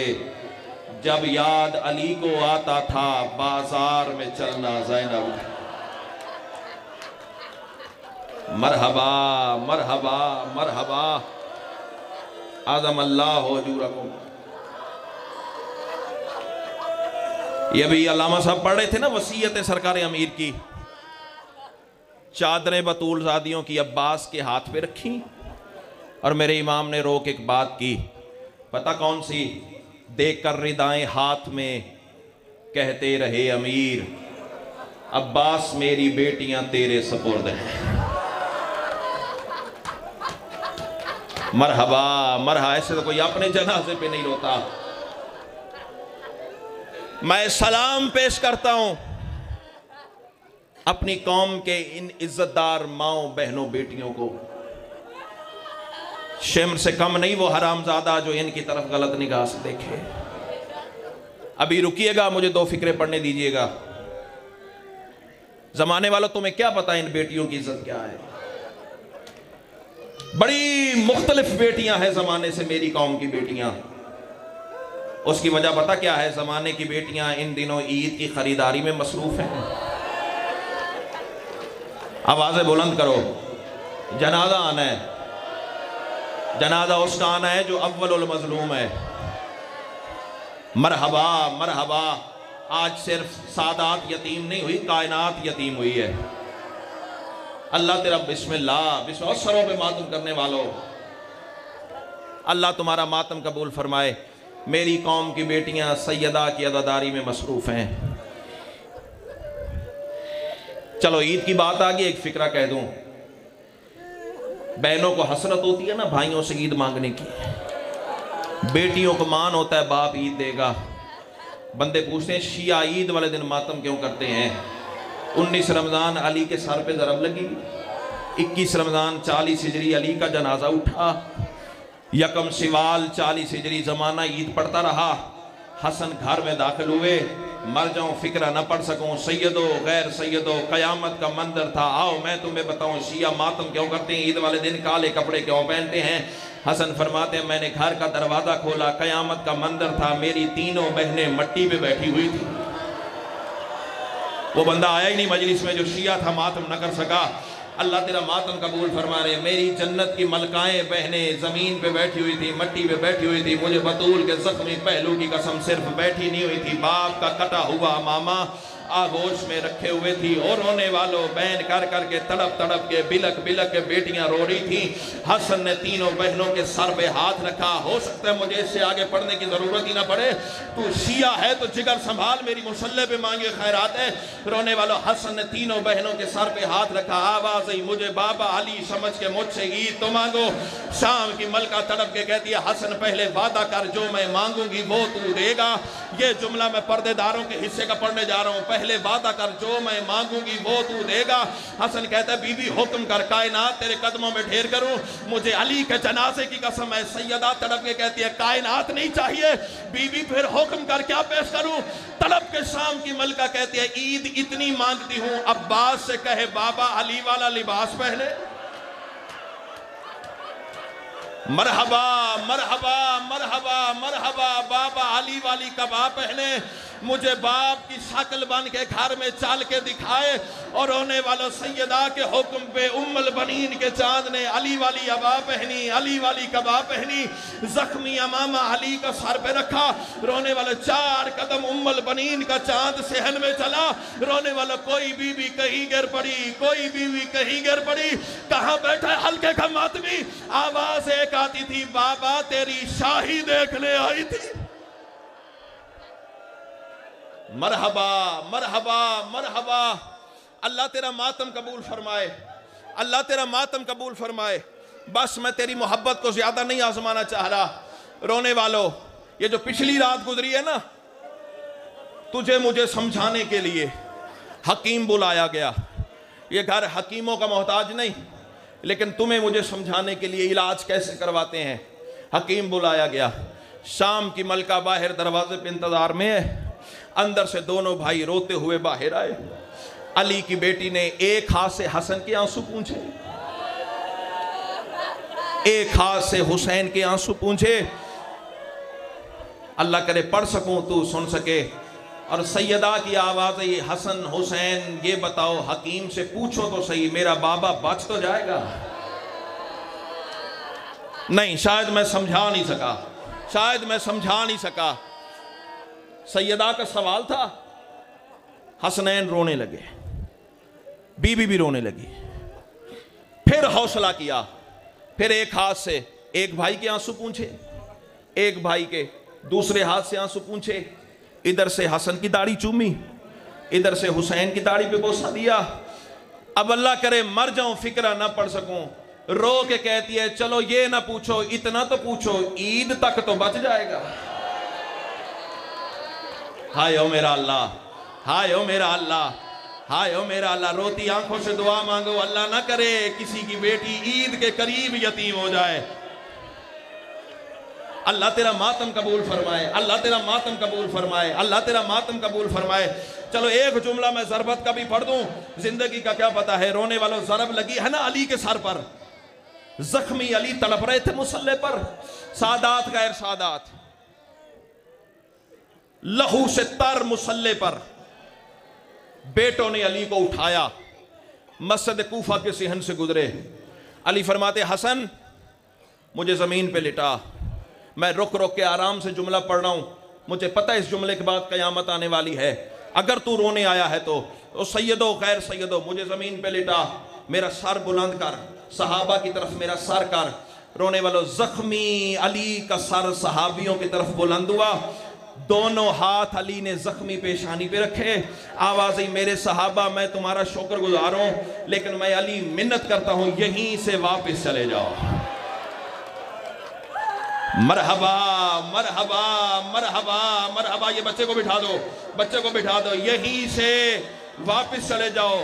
जब याद अली को आता था बाजार में चलना ज़ैनब। मरहबा मरहबा मरहबा, आज़म अल्लाह हुजूरकुम। ये भी अल्लामा साहब पढ़ रहे थे ना वसीयतें सरकार अमीर की। चादरें बतूल ज़ादियों की अब्बास के हाथ पे रखी और मेरे इमाम ने रोक एक बात की। पता कौन सी? देख कर रिदाएं हाथ में कहते रहे अमीर, अब्बास मेरी बेटियां तेरे सपुर्द हैं। मरहबा मरहा, ऐसे तो कोई अपने जनाजे पे नहीं रोता। मैं सलाम पेश करता हूं अपनी कौम के इन इज्जतदार माओ बहनों बेटियों को। शिम्र से कम नहीं वो हरामजादा जो इनकी तरफ गलत निगाह से देखे। अभी रुकिएगा, मुझे 2 फिक्रे पढ़ने दीजिएगा। जमाने वालों तुम्हें क्या पता इन बेटियों की इज्जत क्या है। बड़ी मुख्तलिफ बेटियां हैं जमाने से मेरी कौम की बेटियां। उसकी वजह पता क्या है? जमाने की बेटियां इन दिनों ईद की खरीदारी में मसरूफ हैं। आवाजें बुलंद करो, जनाजा आना है, जनाजा उसका आना है जो अव्वलुल मजलूम है। मरहबा मरहबा। आज सिर्फ सादात यतीम नहीं हुई, कायनात यतीम हुई है। अल्लाह तेरा बिस्मिल्लाह, विश्वासरों पे मातम करने वालों, अल्लाह तुम्हारा मातम कबूल फरमाए। मेरी कौम की बेटियां सैयदा की अदादारी में मसरूफ हैं। चलो ईद की बात आ गई, एक फिक्रा कह दूं। बहनों को हसरत होती है ना भाइयों से ईद मांगने की, बेटियों को मान होता है बाप ईद देगा। बंदे पूछते हैं शिया ईद वाले दिन मातम क्यों करते हैं? 19 रमज़ान अली के सर पे ज़रब लगी, 21 रमज़ान 40 हिजरी अली का जनाजा उठा, यकम सिवाल 40 हिजरी ज़माना ईद पढ़ता रहा। हसन घर में दाखिल हुए, मर जाऊं फिक्रा न पढ़ सकूं, सैयदो गैर सैयदो कयामत का मंजर था। आओ मैं तुम्हें बताऊं शिया मातम क्यों करते हैं, ईद वाले दिन काले कपड़े क्यों पहनते हैं। हसन फरमाते हैं मैंने घर का दरवाज़ा खोला, कयामत का मंजर था, मेरी तीनों बहनें मट्टी पे बैठी हुई थी। वो बंदा आया ही नहीं मजलिस में जो शिया था, मातम न कर सका। अल्लाह तेरा मातम कबूल फरमा रहे। मेरी जन्नत की मलकाएं बहनें ज़मीन पे बैठी हुई थी, मट्टी पे बैठी हुई थी। मुझे बतूल के ज़ख्मी पहलू की कसम सिर्फ बैठी नहीं हुई थी, बाप का कटा हुआ मामा आगोश में रखे हुए थी। और रोने वालों बहन कर करके तड़प तड़प के बिलक बिलक के बेटियां रो रही थी। हसन ने तीनों बहनों के सर पे हाथ रखा। हो सकता है मुझे इससे आगे पढ़ने की जरूरत ही ना पड़े, तू शिया है तो जिगर संभाल, मेरी मुसल्ले पे मांगे खैरात है। रोने वालों हसन ने तीनों बहनों के सर पे हाथ रखा। आवाज आई मुझे बाबा अली समझ के मुझसे ईद तो मांगो। शाम की मलका तड़प के कहती है हसन पहले वादा कर जो मैं मांगूंगी वो तू देगा। ये जुमला मैं पर्देदारों के हिस्से का पढ़ने जा रहा हूँ। पहले वादा कर जो मैं मांगूंगी वो तू देगा। हसन कहता है बीबी हुक्म कर, कायनात तेरे कदमों में ढेर करूं। मुझे अली के जनाजे की कसम है। सैयदा तड़प के कहती है कायनात नहीं चाहिए बीबी, फिर हुक्म कर क्या पेश करूं। तड़प के शाम की मलका कहती है ईद इतनी मांगती हूं अब्बास से कहे बाबा अली वाला लिबास पहने। मरहबा मरहबा मरहबा मरहबा, बाबा अली वाली कबा पहने। मुझे बाप की शक्ल बन के घर में चल के दिखाए। और रोने वालों सैयदा के हुक्म पे उम्मुल बनीन के चांद ने अली वाली अबा पहनी, अली वाली कबा पहनी, जख्मी अमामा अली का सर पे रखा। रोने वाले 4 कदम उम्मुल बनीन का चांद सहन में चला। रोने वाला कोई बीवी कहीं गिर पड़ी, कोई बीवी कहीं गिर पड़ी। कहाँ बैठा है हल्के का मातमी। आवाज एक आती थी बाबा तेरी शाही देखने आई थी। मरहबा मरहबा मरहबा। अल्लाह तेरा मातम कबूल फरमाए, अल्लाह तेरा मातम कबूल फरमाए। बस मैं तेरी मोहब्बत को ज्यादा नहीं आजमाना चाह रहा। रोने वालों ये जो पिछली रात गुजरी है ना, तुझे मुझे समझाने के लिए हकीम बुलाया गया। ये घर हकीमों का मोहताज नहीं, लेकिन तुम्हें मुझे समझाने के लिए इलाज कैसे करवाते हैं हकीम बुलाया गया। शाम की मलका बाहर दरवाजे पे इंतजार में है। अंदर से दोनों भाई रोते हुए बाहर आए। अली की बेटी ने एक हाथ से हसन के आंसू पूंछे, एक हाथ से हुसैन के आंसू पूंछे। अल्लाह करे पढ़ सकूं तू सुन सके। और सैयदा की आवाज आई हसन हुसैन ये बताओ हकीम से पूछो तो सही मेरा बाबा बच तो जाएगा? नहीं, शायद मैं समझा नहीं सका, शायद मैं समझा नहीं सका। सैयदा का सवाल था। हसनैन रोने लगे, बीबी भी रोने लगी। फिर हौसला किया, फिर एक हाथ से एक भाई के आंसू पूंछे, एक भाई के दूसरे हाथ से आंसू पूंछे। इधर से हसन की दाढ़ी चूमी, इधर से हुसैन की दाढ़ी पे बोसा दिया। अब अल्लाह करे मर जाऊं फिक्रा ना पढ़ सकूं। रो के कहती है चलो ये ना पूछो, इतना तो पूछो ईद तक तो बच जाएगा। हाय ओ मेरा अल्लाह, हाय ओ मेरा अल्लाह, हाय ओ मेरा अल्लाह। रोती आंखों से दुआ मांगो, अल्लाह ना करे किसी की बेटी ईद के करीब यतीम हो जाए। अल्लाह तेरा मातम कबूल फरमाए, अल्लाह तेरा मातम कबूल फरमाए, अल्लाह तेरा मातम कबूल फरमाए। चलो एक जुमला मैं ज़रबत का भी पढ़ दूं, जिंदगी का क्या पता है। रोने वालों ज़रब लगी है ना अली के सर पर, जख्मी अली तड़प रहे थे मुसल्ले पर। सादात का इरशादात, लहू से तर मुसल्ले पर बेटों ने अली को उठाया, मस्जिद कूफा के सिहन से गुजरे। अली फरमाते हसन मुझे ज़मीन पे लिटा, मैं रुक रुक के आराम से जुमला पढ़ रहा हूँ, मुझे पता है इस जुमले के बाद क़यामत आने वाली है। अगर तू रोने आया है तो सैयदो खैर सैयदो, मुझे ज़मीन पे लिटा, मेरा सर बुलंद कर, सहाबा की तरफ मेरा सर कर। रोने वालों, जख्मी अली का सर सहाबियों की तरफ बुलंद हुआ, दोनों हाथ अली ने जख्मी पेशानी पे रखे। आवाज़ आई मेरे सहाबा मैं तुम्हारा शुक्रगुजार हूँ, लेकिन मैं अली मिन्नत करता हूँ यहीं से वापस चले जाओ। मरहबा मरहबा मरहबा मरहबा, ये बच्चे को बिठा दो, बच्चे को बिठा दो, यहीं से वापस चले जाओ।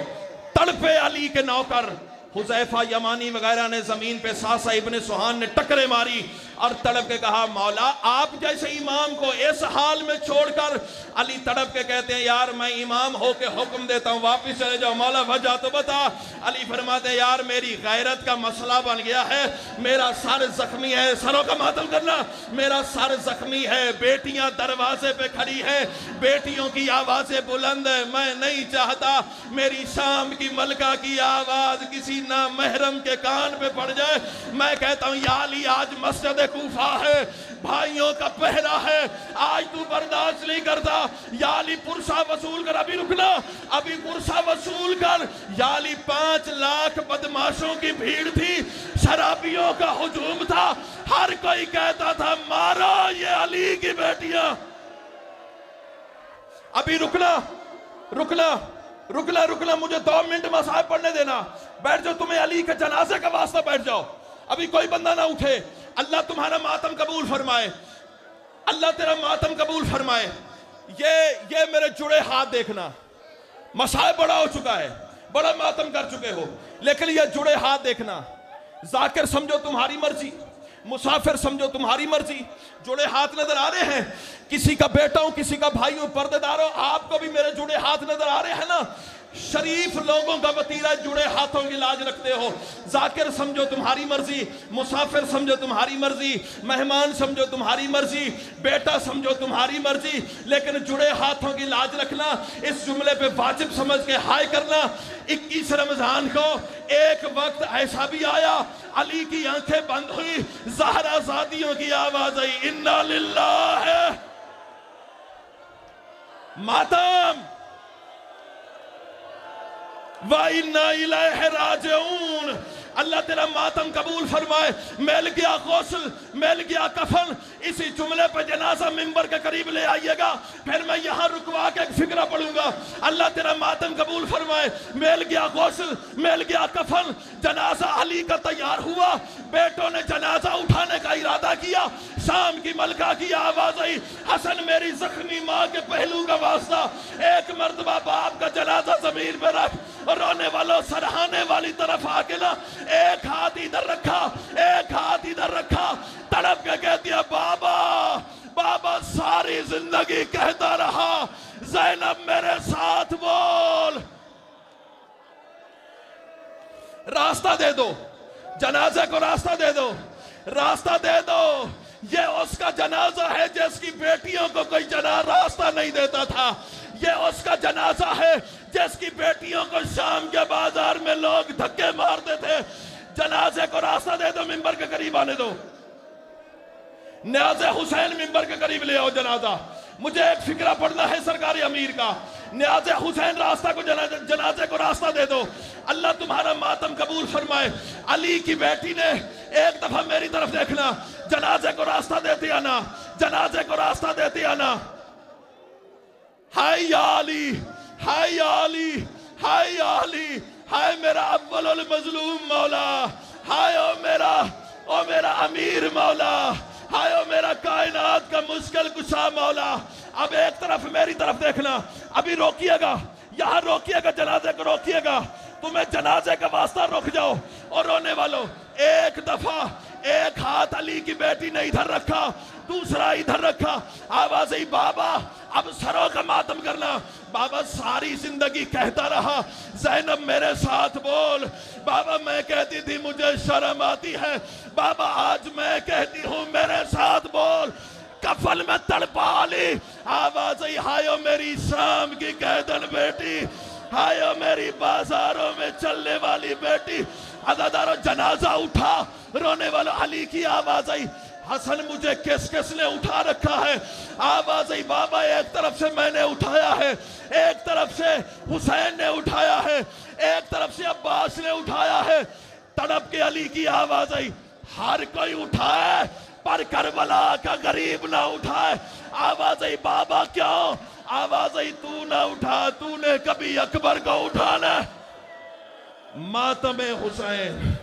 तड़पे अली के नौकर हुज़ैफा यमानी वगैरह ने जमीन पे सासा इब्ने सुहान ने टक्करे मारी और तड़प के कहा मौला आप जैसे इमाम को इस हाल में छोड़कर। अली तड़प के कहते हैं यार मैं इमाम हो के हुक्म देता हूँ वापस चले जाओ, मौला वजह तो बता। अली फरमाते हैं यार मेरी गैरत का मसला बन गया है, मेरा सर जख्मी है, सरों का मातम करना, मेरा सर जख्मी है, बेटियां दरवाजे पे खड़ी है, बेटियों की आवाजें बुलंद है, मैं नहीं चाहता मेरी शाम की मलका की आवाज किसी ना महरम के कान पे पड़ जाए। मैं कहता हूँ या अली आज मस्जिद कूफा है, भाइयों का पहरा है, आज तू बर्दाश्त नहीं करता, या अली पुरसा वसूल कर। अभी रुकना, अभी पुरसा वसूल कर। या अली 5 लाख बदमाशों की भीड़ थी, शराबियों का हुजूम था, हर कोई कहता था मारा ये अली की बेटियां। अभी रुकना रुकना रुकना रुकना, मुझे 2 मिनट मसाहब पढ़ने देना, बैठ जाओ, तुम्हें अली के जनाजे का वास्ता बैठ जाओ, अभी कोई बंदा ना उठे। अल्लाह तुम्हारा मातम कबूल फरमाए, अल्लाह तेरा मातम कबूल फरमाए। ये मेरे जुड़े हाथ देखना, मसाहब बड़ा हो चुका है, बड़ा मातम कर चुके हो, लेकिन ये जुड़े हाथ देखना। जाकिर समझो तुम्हारी मर्जी, मुसाफिर समझो तुम्हारी मर्जी। जुड़े हाथ नजर आ रहे हैं, किसी का बेटा हूं, किसी का भाई हूं, पर्देदार हो, आपको भी मेरे जुड़े हाथ नजर आ रहे हैं ना। शरीफ लोगों का वतीरा जुड़े हाथों की लाज रखते हो। जाकिर समझो तुम्हारी मर्जी, मुसाफिर समझो तुम्हारी मर्जी, मेहमान समझो तुम्हारी मर्जी, बेटा समझो तुम्हारी मर्जी, लेकिन जुड़े हाथों की लाज रखना। इस जुमले पे वाजिब समझ के हाय करना। 21 रमजान को एक वक्त ऐसा भी आया, अली की आंखें बंद हुई, ज़हरा ज़ादियों की आवाज आई, इन्ना लिल्लाह मातम व इन्ना इलैहि राजिऊन। अल्लाह तेरा मातम कबूल फरमाए। मिल गया गौसल, मिल गया कफन। इसी जुमले पर जनाजा मिंबर के करीब ले आइएगा, फिर मैं यहाँ रुकवा के एक फिक्रा पढ़ूंगा। अल्लाह तेरा मातम कबूल फरमाए। मिल गया गौसल, मिल गया कफन, जनाजा अली का तैयार हुआ, बेटों ने जनाजा उठाने का इरादा किया। शाम की मलका की आवाज आई, हसन मेरी जख्मी माँ के पहलू का वास्ता, एक मर्तबा बाप का जनाजा जमीन पर रख, और रोने वालों सरहाने वाली तरफ आके ना एक हाथ इधर रखा, एक हाथ इधर रखा, तड़प के कह दिया बाबा बाबा, सारी जिंदगी कहता रहा ज़ैनब मेरे साथ बोल, रास्ता दे दो, जनाजे को रास्ता दे दो, रास्ता दे दो। ये उसका जनाजा है जिसकी बेटियों को कोई रास्ता नहीं देता था। ये उसका जनाजा है जिसकी बेटियों को शाम के बाजार में लोग धक्के मारते थे। जनाजे को रास्ता दे दो, मिंबर के करीब आने दो। न्याज़े हुसैन मिंबर के करीब ले आओ जनाजा। मुझे एक फिक्रा पढ़ना है सरकारी अमीर का। न्याज़े हुसैन रास्ता को जनाजे को रास्ता दे दो। अल्लाह तुम्हारा मातम कबूल फरमाए। अली की बेटी ने एक दफा मेरी तरफ देखना, जनाजे को रास्ता देती आना, जनाजे को रास्ता देती आना। हाय या अली, हाय या अली, हाय या अली, हाय मेरा अव्वल मजलूम मौला, हाय ओ मेरा अमीर मौला, हाय ओ मेरा कायनात का मुश्किल कुशा मौला। अब एक तरफ मेरी तरफ देखना, अभी रोकिएगा, यहाँ रोकिएगा, जनाजे को रोकिएगा। तुम्हें जनाजे का वास्ता रुक जाओ। और रोने वालों, एक एक हाथ अली की बेटी ने इधर रखा, दूसरा इधर रखा। आवाज आई, बाबा अब सरों का मातम करना। बाबा सारी जिंदगी कहता रहा, ज़ैनब मेरे साथ बोल। बाबा मैं कहती थी मुझे शर्म आती है, बाबा आज मैं कहती हूँ मेरे साथ बोल। कफल में तड़पा ली। आवाज आई, हायो मेरी शाम की कैदन बेटी, हायो मेरी बाजारों में चलने वाली बेटी। अज़ादारों जनाजा उठा, रोने वाला अली की आवाज आई, हसन मुझे किस किस ने उठा रखा है। आवाज आई, बाबा एक तरफ से मैंने उठाया है, एक तरफ से हुसैन ने उठाया है, एक तरफ से अब्बास ने उठाया है। तड़प के अली की आवाज आई, हर कोई उठाए पर करबला का गरीब ना उठाए। आवाज आई, बाबा क्यों? आवाज आई, तू ना उठा, तूने कभी अकबर को उठाना। मातमे हुसैन।